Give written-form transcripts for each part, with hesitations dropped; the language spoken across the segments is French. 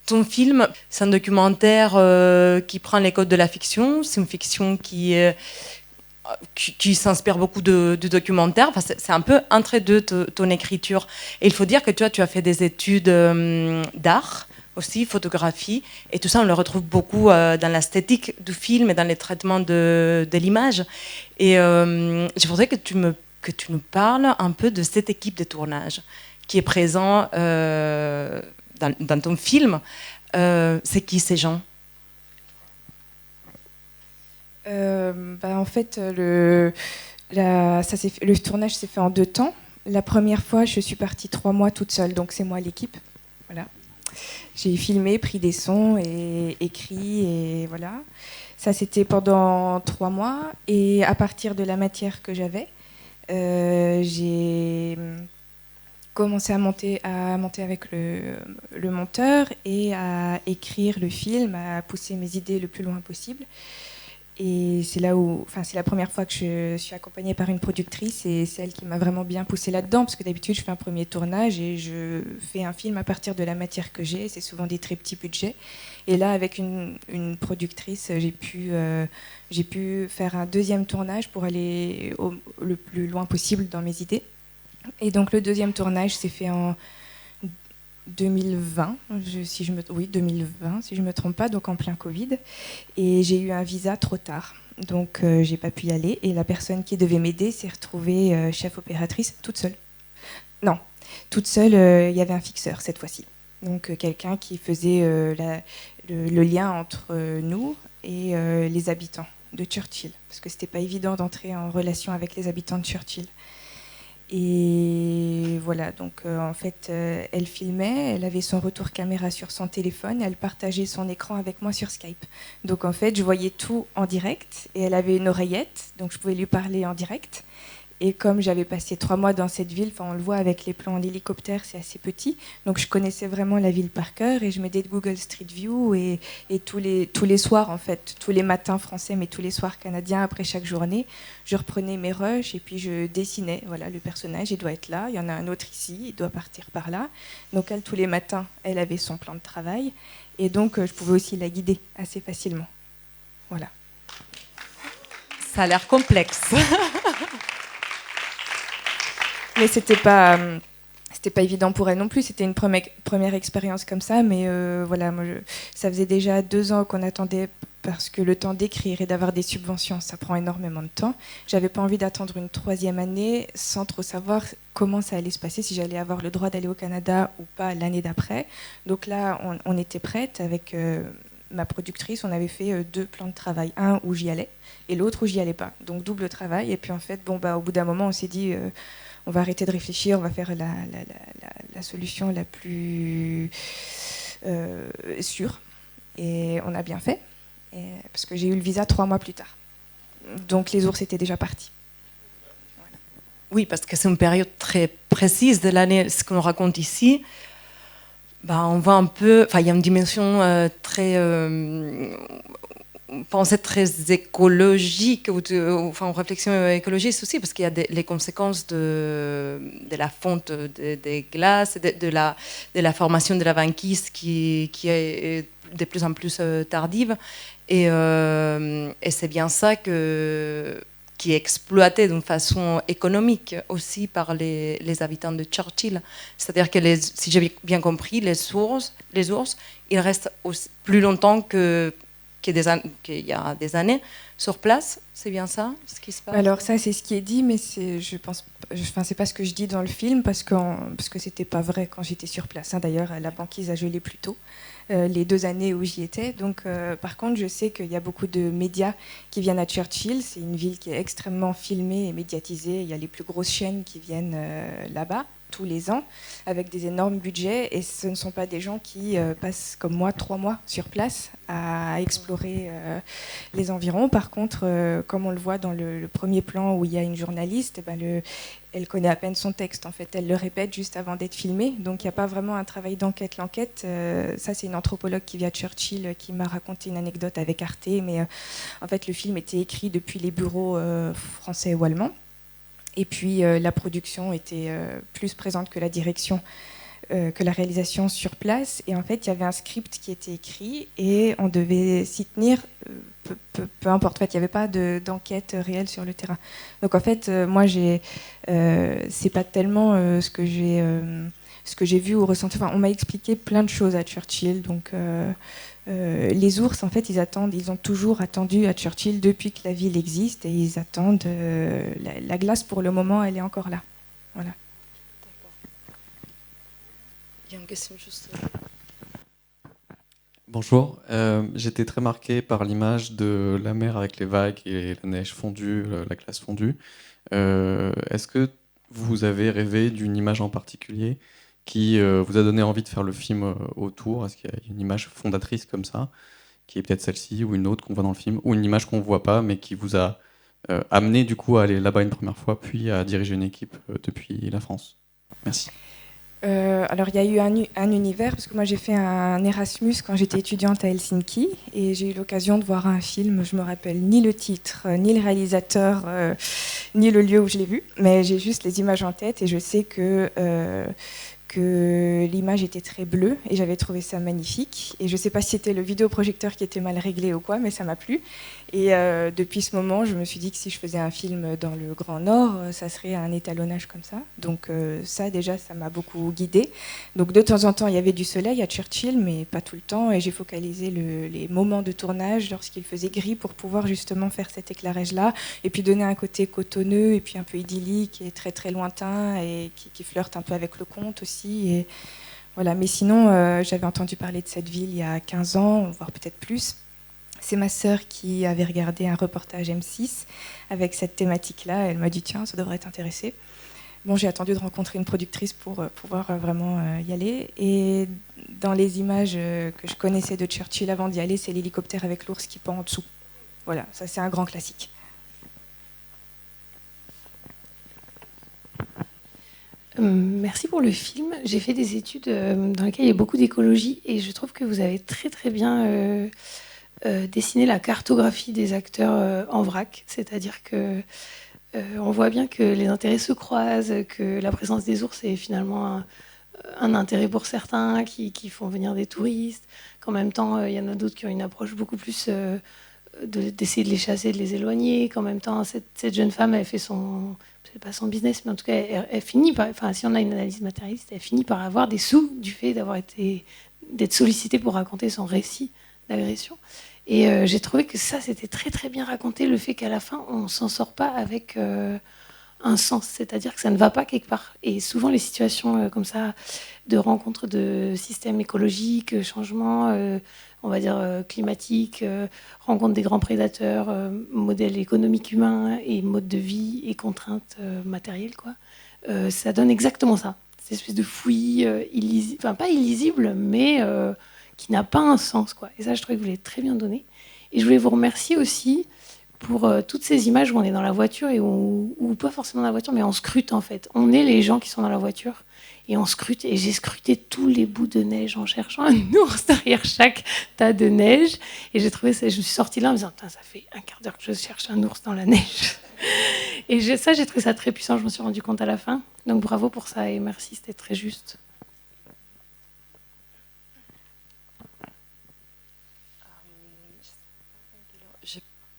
Ton film, c'est un documentaire qui prend les codes de la fiction. C'est une fiction qui s'inspire beaucoup de documentaires. Enfin, c'est un peu entre deux ton écriture. Et il faut dire que tu as fait des études d'art aussi, photographie, et tout ça, on le retrouve beaucoup dans l'esthétique du film et dans les traitements de l'image. Et je voudrais que tu nous parles un peu de cette équipe de tournage qui est présente dans ton film. C'est qui ces gens? En fait, le tournage s'est fait en 2 temps. La première fois, je suis partie 3 mois toute seule, donc c'est moi l'équipe. Voilà. J'ai filmé, pris des sons et écrit, et voilà. Ça, c'était pendant 3 mois. Et à partir de la matière que j'avais, j'ai commencé à monter avec le monteur et à écrire le film, à pousser mes idées le plus loin possible. Et c'est là où, c'est la première fois que je suis accompagnée par une productrice, et c'est elle qui m'a vraiment bien poussée là-dedans, parce que d'habitude je fais un premier tournage et je fais un film à partir de la matière que j'ai. C'est souvent des très petits budgets. Et là, avec une productrice, j'ai pu faire un deuxième tournage pour aller le plus loin possible dans mes idées. Et donc le deuxième tournage s'est fait en 2020, 2020, si je me trompe pas, donc en plein Covid. Et j'ai eu un visa trop tard, donc j'ai pas pu y aller. Et la personne qui devait m'aider s'est retrouvée chef opératrice toute seule. Non, toute seule, il y avait un fixeur cette fois-ci. Donc quelqu'un qui faisait le lien entre nous et les habitants de Churchill, parce que c'était pas évident d'entrer en relation avec les habitants de Churchill. Et voilà, donc en fait, elle filmait, elle avait son retour caméra sur son téléphone, elle partageait son écran avec moi sur Skype. Donc en fait, je voyais tout en direct, et elle avait une oreillette, donc je pouvais lui parler en direct. Et comme j'avais passé 3 mois dans cette ville, on le voit avec les plans d'hélicoptère, c'est assez petit, donc je connaissais vraiment la ville par cœur, et je m'aidais de Google Street View, et tous les soirs, en fait, tous les matins français, mais tous les soirs canadiens, après chaque journée, je reprenais mes rushs et puis je dessinais. Voilà, le personnage, il doit être là, il y en a un autre ici, il doit partir par là. Donc elle, tous les matins, elle avait son plan de travail, et donc je pouvais aussi la guider assez facilement. Voilà. Ça a l'air complexe. Mais c'était pas évident pour elle non plus. C'était une première expérience comme ça, mais voilà, ça faisait déjà 2 ans qu'on attendait, parce que le temps d'écrire et d'avoir des subventions, ça prend énormément de temps. J'avais pas envie d'attendre une 3e année sans trop savoir comment ça allait se passer, si j'allais avoir le droit d'aller au Canada ou pas l'année d'après. Donc là, on était prête avec ma productrice. On avait fait 2 plans de travail, un où j'y allais et l'autre où j'y allais pas. Donc double travail. Et puis en fait, au bout d'un moment, on s'est dit on va arrêter de réfléchir, on va faire la solution la plus sûre. Et on a bien fait, parce que j'ai eu le visa 3 mois plus tard. Donc les ours étaient déjà partis. Voilà. Oui, parce que c'est une période très précise de l'année. Ce qu'on raconte ici, on voit un peu... il y a une dimension très... pensée très écologique, en réflexion écologiste aussi, parce qu'il y a les conséquences de la fonte des glaces, de la formation de la banquise qui est de plus en plus tardive. Et c'est bien ça qui est exploité d'une façon économique aussi par les habitants de Churchill. C'est-à-dire que, si j'ai bien compris, les ours, ils restent plus longtemps qu'il y a des années sur place. C'est bien ça, ce qui se passe? Alors ça, c'est ce qui est dit, mais c'est pas ce que je dis dans le film, parce que c'était pas vrai quand j'étais sur place. D'ailleurs, la banquise a gelé plus tôt, les 2 années où j'y étais. Donc, par contre, je sais qu'il y a beaucoup de médias qui viennent à Churchill. C'est une ville qui est extrêmement filmée et médiatisée. Il y a les plus grosses chaînes qui viennent là-bas tous les ans, avec des énormes budgets, et ce ne sont pas des gens qui passent comme moi 3 mois sur place à explorer les environs. Par contre, comme on le voit dans le premier plan où il y a une journaliste, elle connaît à peine son texte, en fait, elle le répète juste avant d'être filmée, donc il n'y a pas vraiment un travail d'enquête. L'enquête, ça c'est une anthropologue qui vit à Churchill qui m'a raconté une anecdote avec Arte, mais en fait le film était écrit depuis les bureaux français ou allemands. Et puis la production était plus présente que la direction que la réalisation sur place. Et en fait, il y avait un script qui était écrit et on devait s'y tenir, peu importe. En fait, il n'y avait pas d'enquête réelle sur le terrain. Donc en fait, moi, c'est pas tellement ce que j'ai vu ou ressenti. Enfin, on m'a expliqué plein de choses à Churchill. Donc les ours, en fait, ils ont toujours attendu à Churchill depuis que la ville existe et ils attendent. La glace, pour le moment, elle est encore là. Voilà. Il y a une question juste. Bonjour, j'étais très marqué par l'image de la mer avec les vagues et la neige fondue, la glace fondue. Est-ce que vous avez rêvé d'une image en particulier qui vous a donné envie de faire le film autour? Est-ce qu'il y a une image fondatrice comme ça, qui est peut-être celle-ci ou une autre qu'on voit dans le film, ou une image qu'on ne voit pas mais qui vous a amené du coup à aller là-bas une première fois, puis à diriger une équipe depuis la France? Merci. Alors il y a eu un univers, parce que moi j'ai fait un Erasmus quand j'étais étudiante à Helsinki, et j'ai eu l'occasion de voir un film, je me rappelle ni le titre, ni le réalisateur, ni le lieu où je l'ai vu, mais j'ai juste les images en tête, et je sais que l'image était très bleue, et j'avais trouvé ça magnifique. Et je ne sais pas si c'était le vidéoprojecteur qui était mal réglé ou quoi, mais ça m'a plu. Et depuis ce moment, je me suis dit que si je faisais un film dans le Grand Nord, ça serait un étalonnage comme ça. Donc ça, déjà, ça m'a beaucoup guidée. Donc de temps en temps, il y avait du soleil à Churchill, mais pas tout le temps. Et j'ai focalisé les moments de tournage lorsqu'il faisait gris pour pouvoir justement faire cet éclairage-là. Et puis donner un côté cotonneux et puis un peu idyllique et très très lointain et qui flirte un peu avec le conte aussi. Et voilà. Mais sinon, j'avais entendu parler de cette ville il y a 15 ans, voire peut-être plus. C'est ma sœur qui avait regardé un reportage M6 avec cette thématique-là. Elle m'a dit, tiens, ça devrait t'intéresser. Bon, j'ai attendu de rencontrer une productrice pour pouvoir vraiment y aller. Et dans les images que je connaissais de Churchill avant d'y aller, c'est l'hélicoptère avec l'ours qui pend en dessous. Voilà, ça c'est un grand classique. Merci pour le film. J'ai fait des études dans lesquelles il y a beaucoup d'écologie et je trouve que vous avez très très bien dessiné la cartographie des acteurs en vrac. C'est-à-dire que on voit bien que les intérêts se croisent, que la présence des ours est finalement un intérêt pour certains qui font venir des touristes, qu'en même temps il y en a d'autres qui ont une approche beaucoup plus d'essayer de les chasser, de les éloigner, qu'en même temps cette jeune femme elle fait c'est pas son business, mais en tout cas elle finit par, enfin si on a une analyse matérialiste, elle finit par avoir des sous du fait d'être sollicitée pour raconter son récit d'agression. Et j'ai trouvé que ça c'était très très bien raconté, le fait qu'à la fin on s'en sort pas avec un sens, c'est-à-dire que ça ne va pas quelque part. Et souvent les situations comme ça de rencontre de systèmes écologiques, changements, on va dire climatiques, rencontre des grands prédateurs, modèles économiques humains et modes de vie et contraintes matérielles, quoi. Ça donne exactement ça, cette espèce de fouillis enfin pas illisible, mais qui n'a pas un sens, quoi. Et ça, je trouvais que vous l'avez très bien donné. Et je voulais vous remercier aussi pour toutes ces images où on est dans la voiture et ou pas forcément dans la voiture, mais on scrute en fait. On est les gens qui sont dans la voiture et on scrute. Et j'ai scruté tous les bouts de neige en cherchant un ours derrière chaque tas de neige. Et j'ai trouvé ça. Je me suis sortie là en me disant, ça fait un quart d'heure que je cherche un ours dans la neige. Et j'ai trouvé ça très puissant. Je me suis rendu compte à la fin. Donc bravo pour ça et merci, c'était très juste.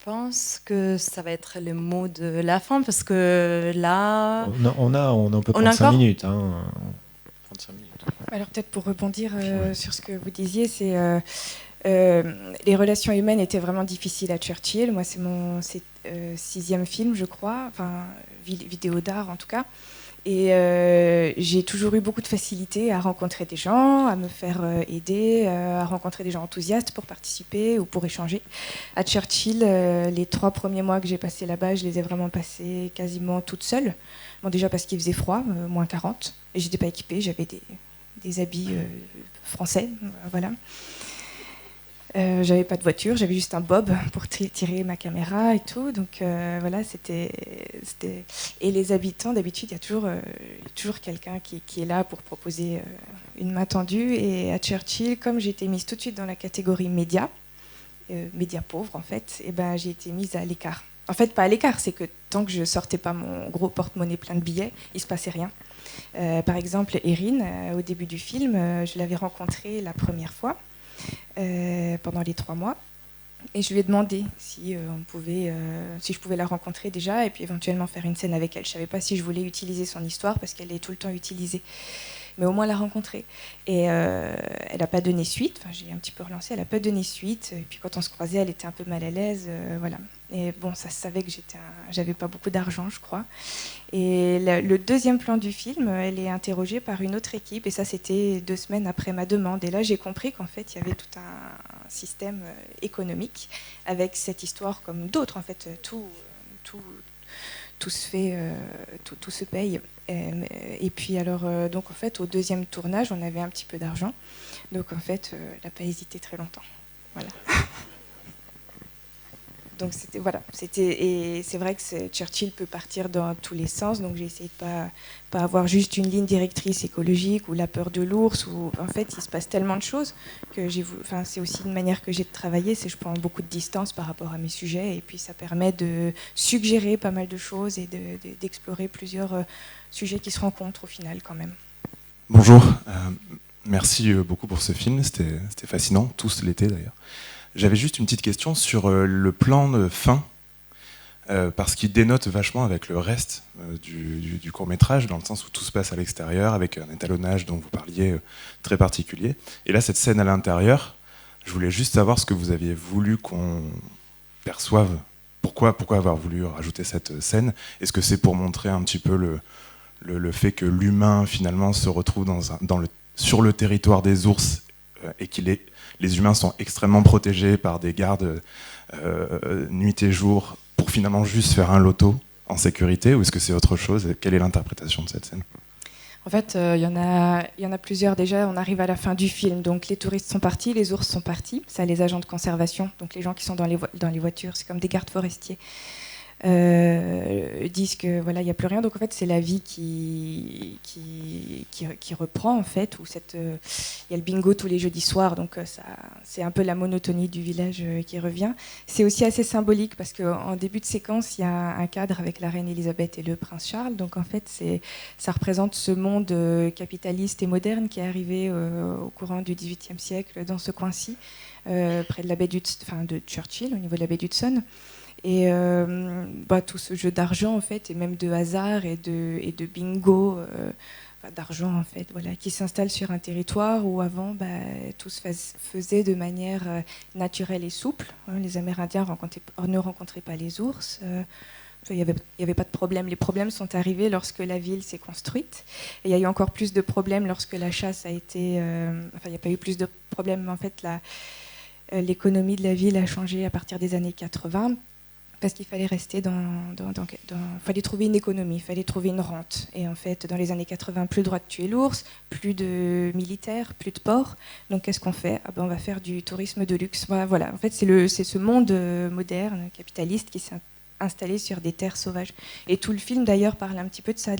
Je pense que ça va être le mot de la fin parce que là. On peut prendre 5 minutes. Hein. 35 minutes. Alors peut-être pour rebondir sur ce que vous disiez, c'est les relations humaines étaient vraiment difficiles à Churchill. Moi, c'est mon 6e film, je crois, enfin vidéo d'art en tout cas. Et j'ai toujours eu beaucoup de facilité à rencontrer des gens, à me faire aider, à rencontrer des gens enthousiastes pour participer ou pour échanger. À Churchill, les 3 premiers mois que j'ai passés là-bas, je les ai vraiment passés quasiment toute seule. Bon, déjà parce qu'il faisait froid, moins 40, et j'étais pas équipée, j'avais des habits français, voilà. J'avais pas de voiture, j'avais juste un bob pour tirer ma caméra et tout. Donc voilà, c'était. Et les habitants, d'habitude, il y a toujours quelqu'un qui est là pour proposer une main tendue. Et à Churchill, comme j'ai été mise tout de suite dans la catégorie média pauvre en fait, et ben j'ai été mise à l'écart. en fait, pas à l'écart, c'est que tant que je sortais pas mon gros porte-monnaie plein de billets, il se passait rien. Par exemple, Erin, au début du film, je l'avais rencontrée la première fois, pendant les 3 mois. Et je lui ai demandé si je pouvais la rencontrer déjà et puis éventuellement faire une scène avec elle. Je ne savais pas si je voulais utiliser son histoire parce qu'elle est tout le temps utilisée, mais au moins la rencontrer. Et elle n'a pas donné suite. Enfin, j'ai un petit peu relancé, elle n'a pas donné suite. Et puis quand on se croisait, elle était un peu mal à l'aise, voilà. Et bon, ça se savait que j'avais pas beaucoup d'argent, je crois. Et le deuxième plan du film, elle est interrogée par une autre équipe, et ça c'était 2 semaines après ma demande. Et là, j'ai compris qu'en fait, il y avait tout un système économique avec cette histoire, comme d'autres. En fait, tout se fait, tout se paye. Et puis alors, donc en fait, au deuxième tournage, on avait un petit peu d'argent. Donc en fait, elle n'a pas hésité très longtemps. Voilà. Donc et c'est vrai que Churchill peut partir dans tous les sens, donc j'ai essayé de pas avoir juste une ligne directrice écologique ou la peur de l'ours, ou en fait il se passe tellement de choses que c'est aussi une manière que j'ai de travailler, c'est que je prends beaucoup de distance par rapport à mes sujets, et puis ça permet de suggérer pas mal de choses et d'explorer plusieurs sujets qui se rencontrent au final quand même. Bonjour, merci beaucoup pour ce film, c'était fascinant, tous l'été d'ailleurs. J'avais juste une petite question sur le plan de fin, parce qu'il dénote vachement avec le reste du court-métrage, dans le sens où tout se passe à l'extérieur, avec un étalonnage dont vous parliez très particulier. Et là, cette scène à l'intérieur, je voulais juste savoir ce que vous aviez voulu qu'on perçoive. Pourquoi avoir voulu rajouter cette scène? Est-ce que c'est pour montrer un petit peu le fait que l'humain, finalement, se retrouve sur le territoire des ours et les humains sont extrêmement protégés par des gardes nuit et jour pour finalement juste faire un loto en sécurité, ou est-ce que c'est autre chose? Quelle est l'interprétation de cette scène? En fait, il y en a plusieurs déjà. On arrive à la fin du film, donc les touristes sont partis, les ours sont partis. Ça, les agents de conservation, donc les gens qui sont dans les voitures, c'est comme des gardes forestiers. Disent que voilà, il n'y a plus rien, donc en fait c'est la vie qui reprend en fait, où il y a le bingo tous les jeudis soirs, donc c'est un peu la monotonie du village qui revient. C'est aussi assez symbolique parce qu'en début de séquence il y a un cadre avec la reine Elisabeth et le prince Charles, donc en fait ça représente ce monde capitaliste et moderne qui est arrivé au courant du XVIIIe siècle dans ce coin-ci, près de la baie de Churchill, au niveau de la baie d'Hudson. Et tout ce jeu d'argent en fait, et même de hasard et de bingo, d'argent en fait, voilà, qui s'installe sur un territoire où avant tout se faisait de manière naturelle et souple. Les Amérindiens ne rencontraient pas les ours. Il n'y avait pas de problème. Les problèmes sont arrivés lorsque la ville s'est construite. Et il y a eu encore plus de problèmes lorsque la chasse a été... il n'y a pas eu plus de problèmes. En fait, l'économie de la ville a changé à partir des années 80. Parce qu'il fallait rester fallait trouver une économie, il fallait trouver une rente. Et en fait, dans les années 80, plus le droit de tuer l'ours, plus de militaires, plus de ports. Donc qu'est-ce qu'on fait? On va faire du tourisme de luxe. Voilà. En fait, c'est ce monde moderne, capitaliste, qui s'est installé sur des terres sauvages. Et tout le film, d'ailleurs, parle un petit peu de ça,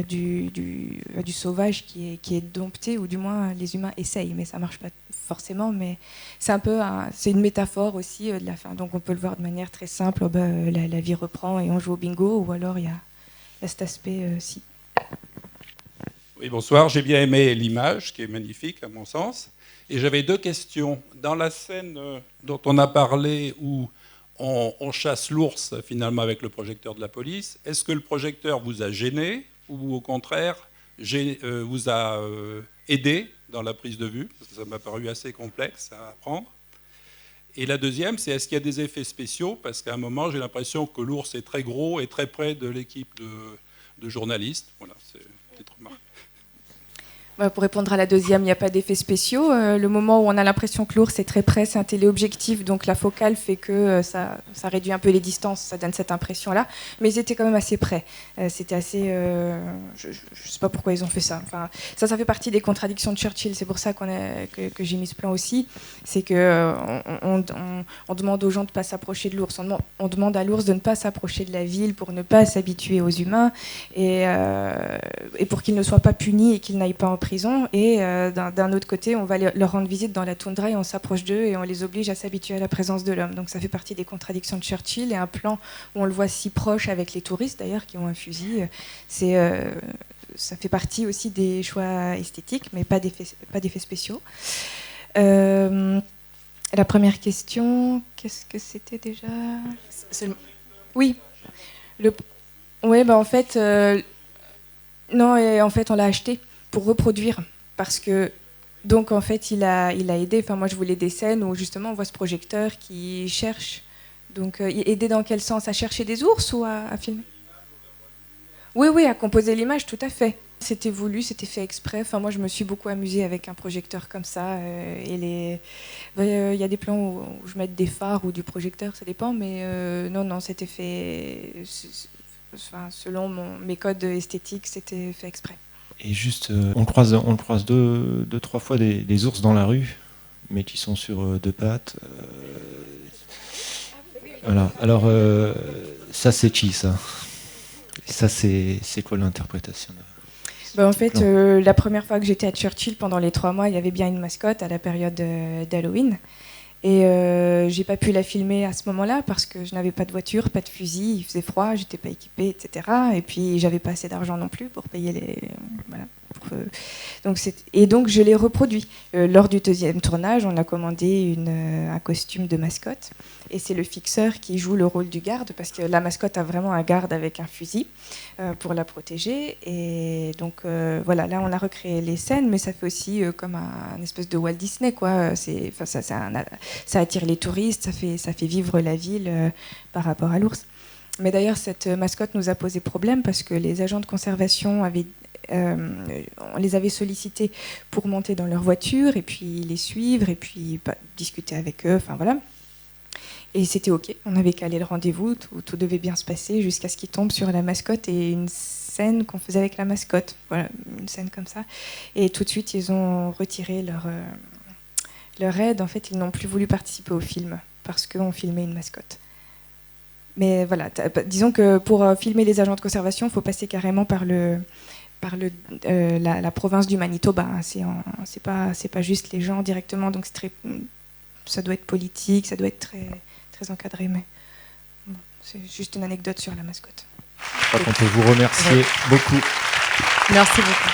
du sauvage qui est dompté, ou du moins les humains essayent, mais ça ne marche pas forcément. Mais c'est une métaphore aussi de la fin. Donc on peut le voir de manière très simple, la vie reprend et on joue au bingo, ou alors il y a cet aspect-ci. Oui, bonsoir. J'ai bien aimé l'image, qui est magnifique à mon sens. Et j'avais 2 questions. Dans la scène dont on a parlé, où on chasse l'ours finalement avec le projecteur de la police, est-ce que le projecteur vous a gêné ou au contraire vous a aidé dans la prise de vue? Parce que ça m'a paru assez complexe à apprendre. Et la deuxième, c'est est-ce qu'il y a des effets spéciaux? Parce qu'à un moment, j'ai l'impression que l'ours est très gros et très près de l'équipe de journalistes. Voilà, c'est une petite remarque. Pour répondre à la deuxième, il n'y a pas d'effets spéciaux. Le moment où on a l'impression que l'ours est très près, c'est un téléobjectif, donc la focale fait que ça réduit un peu les distances, ça donne cette impression-là. Mais ils étaient quand même assez près. C'était assez... je ne sais pas pourquoi ils ont fait ça. Enfin, ça fait partie des contradictions de Churchill. C'est pour ça que j'ai mis ce plan aussi. C'est qu'on demande aux gens de ne pas s'approcher de l'ours. On demande à l'ours de ne pas s'approcher de la ville pour ne pas s'habituer aux humains et pour qu'il ne soit pas puni et qu'il n'aille pas en prison. prison, et d'un autre côté, on va leur rendre visite dans la toundra et on s'approche d'eux et on les oblige à s'habituer à la présence de l'homme. Donc ça fait partie des contradictions de Churchill, et un plan où on le voit si proche avec les touristes d'ailleurs qui ont un fusil, ça fait partie aussi des choix esthétiques, mais pas d'effets spéciaux. La première question, qu'est-ce que c'était déjà ? Oui. Oui, en fait, non, et en fait, on l'a acheté pour reproduire, parce que donc en fait, il a aidé. Enfin, moi, je voulais des scènes où justement on voit ce projecteur qui cherche. Donc, aider dans quel sens ? À chercher des ours ou à filmer ? Oui, à composer l'image, tout à fait. C'était voulu, c'était fait exprès. Enfin, moi, je me suis beaucoup amusée avec un projecteur comme ça. Il y a des plans où je mets des phares ou du projecteur, ça dépend. Mais non, c'était fait... selon mes codes esthétiques, c'était fait exprès. Et juste, on le croise deux, trois fois des ours dans la rue, mais qui sont sur deux pattes. Voilà. Alors, ça, c'est qui, ça ? Ça, c'est quoi l'interprétation ? En fait, la première fois que j'étais à Churchill, pendant les 3 mois, il y avait bien une mascotte à la période d'Halloween. Et j'ai pas pu la filmer à ce moment-là parce que je n'avais pas de voiture, pas de fusil, il faisait froid, j'étais pas équipée, etc. Et puis j'avais pas assez d'argent non plus pour payer les... Voilà. Donc je l'ai reproduit. Lors du 2e tournage, on a commandé un costume de mascotte. Et c'est le fixeur qui joue le rôle du garde, parce que la mascotte a vraiment un garde avec un fusil pour la protéger. Et donc voilà, là on a recréé les scènes, mais ça fait aussi comme un espèce de Walt Disney, quoi. Ça attire les touristes, ça fait vivre la ville par rapport à l'ours. Mais d'ailleurs, cette mascotte nous a posé problème parce que les agents de conservation on les avait sollicités pour monter dans leur voiture et puis les suivre et puis discuter avec eux, enfin voilà. Et c'était OK, on avait calé le rendez-vous, tout devait bien se passer jusqu'à ce qu'ils tombent sur la mascotte et une scène qu'on faisait avec la mascotte, voilà, une scène comme ça. Et tout de suite, ils ont retiré leur aide. En fait, ils n'ont plus voulu participer au film parce qu'on filmait une mascotte. Mais voilà, disons que pour filmer les agents de conservation, il faut passer carrément par la province du Manitoba. C'est pas juste les gens directement, donc ça doit être politique, ça doit être très, très encadré. Mais bon, c'est juste une anecdote sur la mascotte. Je crois qu'on peut vous remercier beaucoup. Merci beaucoup.